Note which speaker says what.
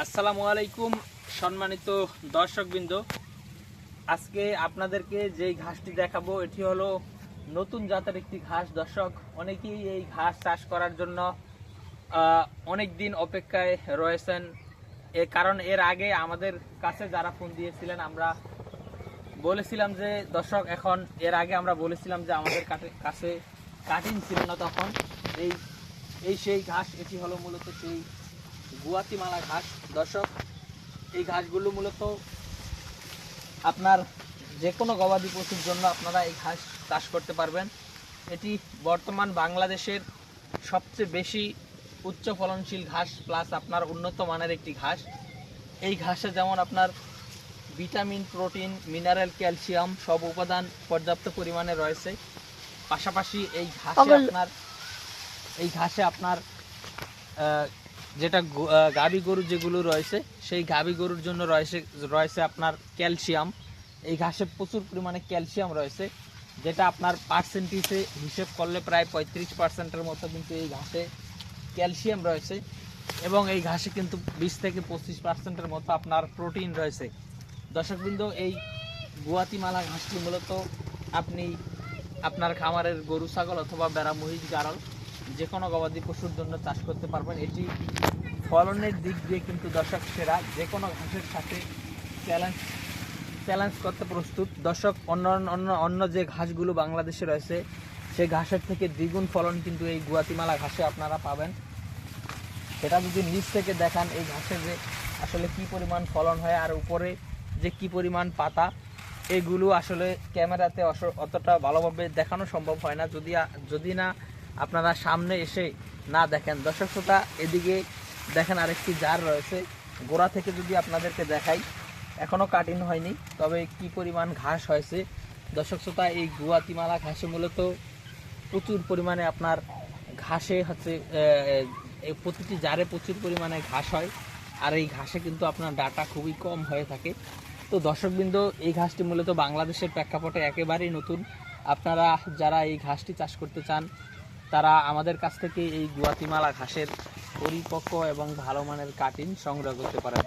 Speaker 1: আসসালামু আলাইকুম সম্মানিত দর্শকবৃন্দ, আজকে আপনাদেরকে যেই ঘাসটি দেখাবো এটি হলো নতুন জাতের একটি ঘাস। দর্শক, অনেকেই এই ঘাস চাষ করার জন্য অনেক দিন অপেক্ষায় রয়েছেন। কারণ এর আগে আমাদের কাছে যারা ফোন দিয়েছিলেন আমরা বলেছিলাম যে দর্শক, এখন এর আগে আমরা বলেছিলাম যে আমাদের কাছে কাটিং ছিল না তখন। এই এই সেই ঘাস, এটি হলো মূলত সেই গুয়াতিমালা ঘাস। দর্শক, এই ঘাসগুলো মূলত আপনার যে কোনো গবাদি পশুর জন্য আপনারা এই ঘাস চাষ করতে পারবেন। এটি বর্তমান বাংলাদেশের সবচেয়ে বেশি উচ্চ ফলনশীল ঘাস প্লাস আপনার উন্নত মানের একটি ঘাস। এই ঘাসে যেমন আপনার ভিটামিন, প্রোটিন, মিনারেল, ক্যালসিয়াম সব উপাদান পর্যাপ্ত পরিমাণে রয়েছে। পাশাপাশি এই ঘাসে আপনার যেটা গাভী গরু যেগুলো রয়েছে সেই গাভী গরুর জন্য রয়েছে আপনার ক্যালসিয়াম। এই ঘাসে প্রচুর পরিমাণে ক্যালসিয়াম রয়েছে, যেটা আপনার পার্সেন্টেজে হিসেব করলে প্রায় 35%-এর মতো কিন্তু এই ঘাসে ক্যালসিয়াম রয়েছে। এবং এই ঘাসে কিন্তু 20 থেকে 25%-এর মতো আপনার প্রোটিন রয়েছে। দর্শকবৃন্দ, এই গুয়াতিমালা ঘাসটি মূলত আপনি আপনার খামারের গরু, ছাগল অথবা বেড়া, মহিষ, গাড়ল যে কোনো গবাদি পশুর জন্য চাষ করতে পারবেন। এটি ফলনের দিক দিয়ে কিন্তু দর্শক সেরা, যে কোনো ঘাসের সাথে চ্যালেঞ্জ করতে প্রস্তুত। দর্শক, অন্য যে ঘাসগুলো বাংলাদেশে রয়েছে সেই ঘাসের থেকে দ্বিগুণ ফলন কিন্তু এই গুয়াতিমালা ঘাসে আপনারা পাবেন। সেটা যদি নিচ থেকে দেখান এই ঘাসে যে আসলে কি পরিমাণ ফলন হয় আর উপরে যে কি পরিমাণ পাতা, এগুলো আসলে ক্যামেরাতে অতটা ভালোভাবে দেখানো সম্ভব হয় না যদি না আপনারা সামনে এসে না দেখেন। দর্শক শ্রোতা, এদিকে দেখেন আরেকটি জার রয়েছে। গোড়া থেকে যদি আপনাদেরকে দেখাই, এখনও কাটিং হয়নি, তবে কি পরিমাণ ঘাস হয়েছে। দর্শক শ্রোতা, এই গুয়াতিমালা ঘাসে মূলত প্রচুর পরিমাণে আপনার ঘাসে হচ্ছে প্রতিটি জারে প্রচুর পরিমাণে ঘাস হয়, আর এই ঘাসে কিন্তু আপনার ডাটা খুবই কম হয়ে থাকে। তো দর্শকবৃন্দ, এই ঘাসটি মূলত বাংলাদেশের প্রেক্ষাপটে একেবারেই নতুন। আপনারা যারা এই ঘাসটি চাষ করতে চান তারা আমাদের কাছ থেকে এই গুয়াতিমালা ঘাসের পরিপক্ক এবং ভালো মানের কাটিং সংগ্রহ করতে পারেন।